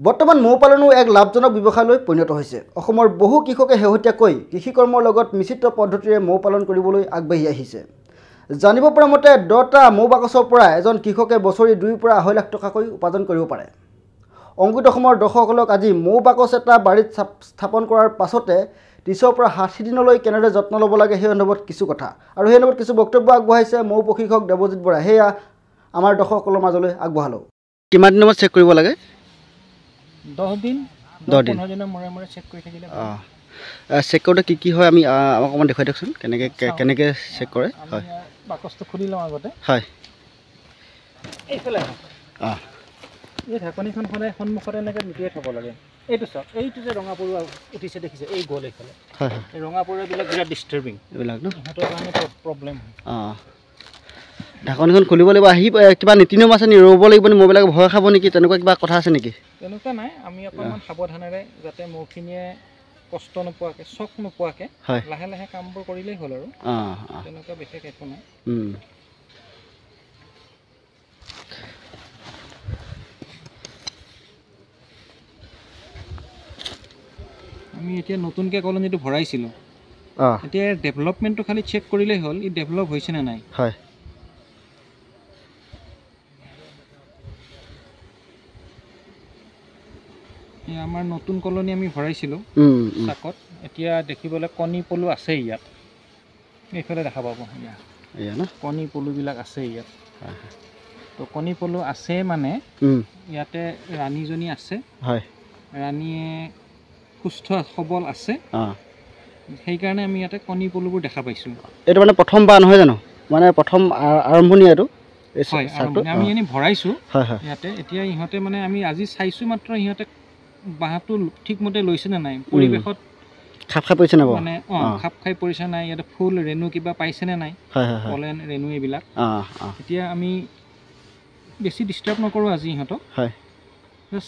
বৰ্তমান মৌ পালনো এক লাভজনক ব্যৱসায়লৈ পৰিণত হৈছে। অসমৰ বহু কৃষকে শেহতীয়াকৈ কৃষি কৰ্মৰ লগত মিশ্ৰিত পদ্ধতিৰে মৌ পালন কৰিবলৈ আগবাঢ়ি আহিছে। জানিব পৰা মতে 10টা মৌ বাকচৰ পৰা এজন কৃষকে বছৰি 2 পৰা 2.5 লাখ টকাকৈ উপাৰ্জন কৰিব পাৰে। অংকিত অসমৰ দৰ্শকসকলক আজি মৌ বাকচ এটা বাৰীত স্থাপন কৰাৰ পাছতে 30 পৰা 60 দিনলৈ কেনেদৰে যত্ন ল'ব লাগে সেই সন্দৰ্ভত কিছু কথা আৰু সেই সন্দৰ্ভত কিছু বক্তব্য আগবঢ়াইছে মৌ প্ৰশিক্ষক দেৱজিৎ বৰা। সেয়া আমাৰ দৰ্শকসকলৰ মাজলৈ আগবঢ়ালোঁ। কিমান দিনৰ চেক কৰিব লাগে? 10 দিন 15 দিনৰ মূৰে চেক কৰি থাকিলে চেক কৰোঁতে কি হয় আমি অকণমান দেখুৱাই দিয়কচোন কেনেকৈ চেক কৰে। হয়, বাকচটো খুলি লওঁ আগতে। হয়, এইফালে এই ঢাকনিখন সদায় সন্মুখতে এনেকৈ লুটিয়াই থ'ব লাগে। এইটো চাওক, এইটো যে ৰঙা পৰুৱা উঠিছে দেখিছে, এই গ'ল এইফালে। হয়, এই ৰঙা পৰুৱাবিলাক বিৰাট ডিষ্টাৰ্বিং এইবিলাক ন, সিহঁতৰ কাৰণে প্ৰব্লেম হয়। ঢাকনিখন খুলিব লাগিব। আহি কিবা নীতি নিয়ম আছে নেকি? ৰ'ব লাগিব নি? মৌবিলাক ভয় খাব নেকি? তেনেকুৱা কিবা কথা আছে নেকি? তেনেকুৱা নাই, আমি অকণমান সাৱধানেৰে যাতে মৌখিনিয়ে কষ্ট নোপোৱাকৈ চক নোপোৱাকৈ লাহে লাহে কামবোৰ কৰিলেই হ'ল আৰু তেনেকুৱা বিশেষ একো নাই। আমি এতিয়া নতুনকৈ কলনীটো ভৰাইছিলোঁ, এতিয়া ডেভেলপমেণ্টটো খালি চেক কৰিলেই হ'ল, ই ডেভেলপ হৈছে নে নাই। হয়, আমাৰ নতুন কলনী আমি ভৰাইছিলোঁ চাকত। এতিয়া দেখিবলৈ কণী পলু আছে ইয়াত, এইফালে দেখা পাব কণী পলুবিলাক আছে ইয়াত। তো কণী পলু আছে মানে ইয়াতে ৰাণীজনী আছে। হয়, ৰাণীয়ে সুস্থ সবল আছে, সেইকাৰণে আমি ইয়াতে কণী পলুবোৰ দেখা পাইছোঁ। এইটো মানে প্ৰথমবাৰ নহয় জানো? মানে প্ৰথম আৰম্ভণি এইটো। হয়, আমি এনেই ভৰাইছোঁ ইয়াতে। এতিয়া ইহঁতে মানে আমি আজি চাইছোঁ মাত্ৰ, ইহঁতে বাঁহটো ঠিকমতে লৈছে নে নাই, পৰিৱেশত খাপ খাই পৰিছে নাই, মানে খাপ খাই পৰিছে নাই, ইয়াতে ফুল ৰেণু কিবা পাইছেনে নাই, পলেন ৰেণু এইবিলাক। এতিয়া আমি বেছি ডিষ্টাৰ্ব নকৰোঁ আজি ইহঁতক।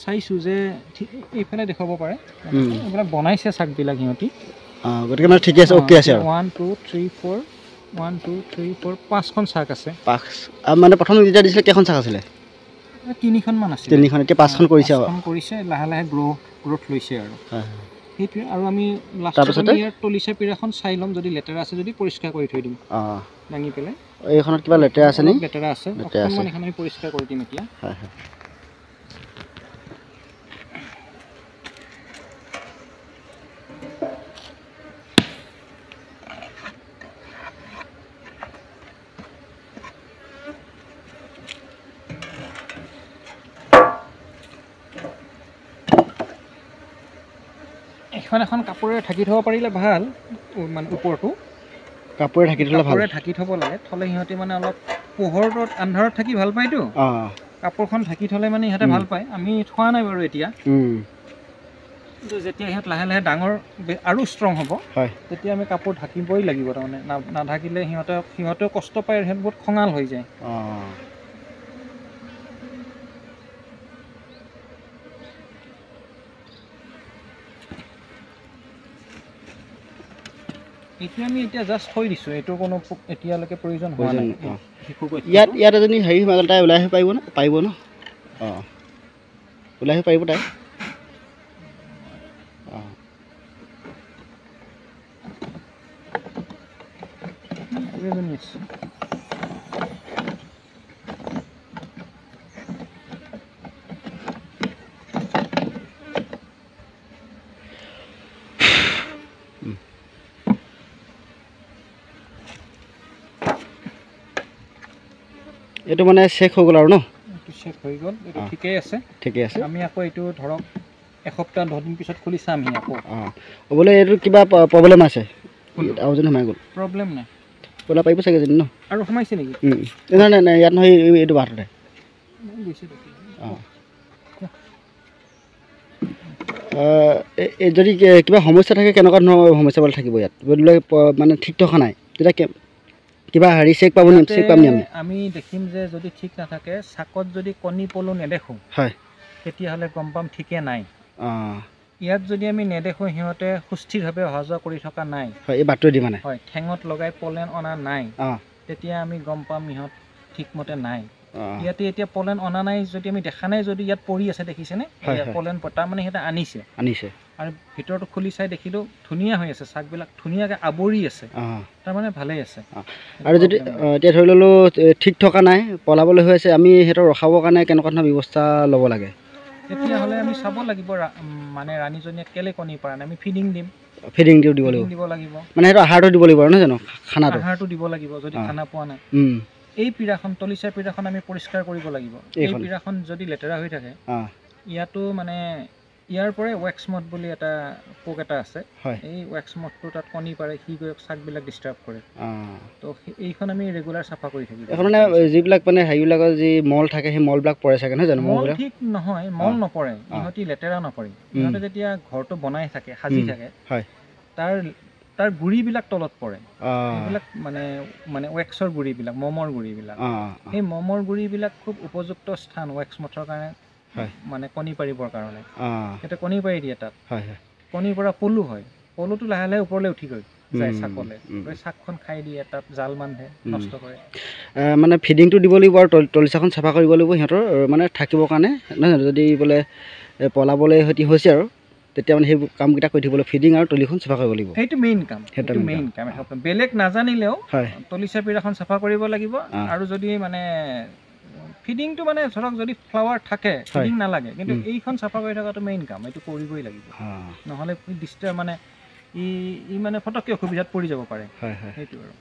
চাইছোঁ যে এইফালে দেখুৱাব পাৰে, এইবিলাক বনাইছে চাকবিলাক সিহঁতি। গতিকে মানে ঠিকে আছে, অ'কে আছে আৰু 1 2 3 4 1 2 3 4 5খন চাক আছে। মানে প্ৰথম যেতিয়া দিছিলে কেইখন চাক আছিলে? 3খনমান আছে। 3খন, এতিয়া 5খন কৰিছে আৰু কৰিছে, লাহে লাহে গ্ৰ'থ লৈছে আৰু সেইটোৱে। আৰু আমি লাষ্টত ইয়াৰ তলিচা পীৰাখন চাই ল'ম, যদি লেতেৰা আছে যদি পৰিষ্কাৰ কৰি থৈ দিম দাঙি পেলাই। এইখনত কিবা লেতেৰা আছে নেকি? লেতেৰা আছে, অকণমান এইখন আমি পৰিষ্কাৰ কৰি দিম এতিয়া। এখন কাপোৰেৰে ঢাকি থ'ব পাৰিলে ভাল, মানে ওপৰটো কাপোৰে ঢাকি থ'লে ভাল, ঢাকি থ'ব লাগে। থ'লে সিহঁতে মানে অলপ পোহৰত আন্ধাৰত থাকি ভাল পায়তো, কাপোৰখন ঢাকি থ'লে মানে ইহঁতে ভাল পায়। আমি থোৱা নাই বাৰু এতিয়া, কিন্তু যেতিয়া ইহঁত লাহে লাহে ডাঙৰ আৰু ষ্ট্ৰং হ'ব তেতিয়া আমি কাপোৰ ঢাকিবই লাগিব। তাৰমানে নাঢাকিলে সিহঁতেও কষ্ট পায়, সিহঁত বহুত খঙাল হৈ যায়। এতিয়া আমি জাষ্ট থৈ দিছোঁ, এইটো কোনো এতিয়ালৈকে প্ৰয়োজন হোৱা নাই। ইয়াত এজনী হেৰি সোমাই তাই ওলাই আহিব পাৰিব ন? পাৰিব ন? ওলাই আহিব পাৰিব তাই? এইটো মানে চেক হৈ গ'ল আৰু ন? এইটো চেক হৈ গ'ল, এইটো ঠিকেই আছে। ঠিকেই আছে। আমি আকৌ এইটো ধৰক এসপ্তাহ 10 দিন পিছত খুলি চাম আকৌ। বোলে এইটো কিবা প্ৰব্লেম আছে আৰু যদি সোমাই গ'ল? প্ৰব্লেম নাই, ওলাই পাৰিব চাগে যদি ন? আৰু সোমাইছে নেকি? নাই, ইয়াত নহয়, এইটো বাটতে। যদি কিবা সমস্যা থাকে, কেনেকুৱা ধৰণৰ সমস্যাবোৰ থাকিব ইয়াত? বোলে মানে ঠিক থকা নাই, তেতিয়া কিবা হেৰি চেক পাব নি? চেক পাম নি আমি দেখিম যে যদি ঠিক নাথাকে, চাকত যদি কণী পলু নেদেখোঁ, তেতিয়াহ'লে গম পাম ঠিকে নাই। ইয়াত যদি আমি নেদেখোঁ, সিহঁতে সুস্থিৰভাৱে অহা যোৱা কৰি থকা নাই, এই বাটটোৱেদি মানে ঠেঙত লগাই পলেন অনা নাই, তেতিয়া আমি গম পাম ইহঁত ঠিকমতে নাই। ইয়াতে এতিয়া পলেন অনা নাই যদি আমি দেখা নাই যদি ইয়াত পৰি আছে দেখিছেনে পলেন তাৰমানে সিহঁতে আনিছে আৰু ভিতৰটো খুলি চাই দেখিলেও ধুনীয়া হৈ আছে চাকবিলাক ধুনীয়াকৈ আৱৰি আছে তাৰমানে ভালেই আছে আৰু যদি এতিয়া ধৰি ল'লোঁ ঠিক থকা নাই পলাবলৈ হৈ আছে আমি সিহঁতক ৰখাবৰ কাৰণে কেনেকুৱা ধৰণৰ ব্যৱস্থা ল'ব লাগে তেতিয়াহ'লে আমি চাব লাগিব মানে ৰাণীজনীয়ে কেলৈ কণী পৰা নাই আমি ফিডিংটো দিব লাগিব মানে সেইটো আহাৰটো দিব লাগিব নহয় জানো আহাৰটো দিব লাগিব যদি খানা পোৱা নাই এই পীড়াখন তলিচা পীড়াখন আমি পৰিষ্কাৰ কৰিব লাগিব এই পীড়াখন যদি লেতেৰা হৈ থাকে ইয়াতো মানে ইয়াৰ পৰাই ৱেক্স মথ বুলি এটা পোক এটা আছে এই ৱেক্স মথটো তাত কণী পাৰে সি গৈ চাকবিলাক ডিষ্টাৰ্ব কৰে তো এইখন আমি ৰেগুলাৰ চাফা কৰি থাকিব এখন মানে যিবিলাক মানে হেৰিবিলাকৰ যি মল থাকে সেই মলবিলাক পৰে চাগে নহয় জানো মল ঠিক নহয় মল নপৰে ইহঁতি লেতেৰা নপৰে ইহঁতে যেতিয়া ঘৰটো বনাই থাকে সাজি থাকে তাৰ গুৰিবিলাক তলত পৰে এইবিলাক মানে ৱেক্সৰ গুৰিবিলাক মমৰ গুৰিবিলাক সেই মমৰ গুৰিবিলাক খুব উপযুক্ত স্থান ৱেক্স মথৰ কাৰণে মানে কণী পাৰিবৰ কাৰণে এটা কণী পাৰি দিয়ে তাত কণীৰ পৰা পলু হয় পলুটো লাহে লাহে ওপৰলৈ উঠি গৈ যায় চাকলে চাকখন খাই দিয়ে তাত জাল বান্ধে নষ্ট কৰে মানে ফিডিংটো দিব লাগিব আৰু তলিচাখন চাফা কৰিব লাগিব সিহঁতৰ মানে থাকিবৰ কাৰণে নহয় যদি বোলে পলাবলৈ সৈতে হৈছে আৰু তেতিয়া মানে সেইবোৰ কামকেইটা কৰি থাকিবলৈ ফিডিং আৰু তলিখন চাফা কৰিব লাগিব সেইটো মেইন কাম বেলেগ নাজানিলেও তলিচা পীড়াখন চাফা কৰিব লাগিব আৰু যদি মানে ফিডিংটো মানে ধৰক যদি ফ্লাৱাৰ থাকে ফিডিং নালাগে কিন্তু এইখন চাফা কৰি থকাটো মেইন কাম এইটো কৰিবই লাগিব নহ'লে ডিষ্টাৰ্ব মানে ই মানে ফটককৈ অসুবিধাত পৰি যাব পাৰে সেইটো আৰু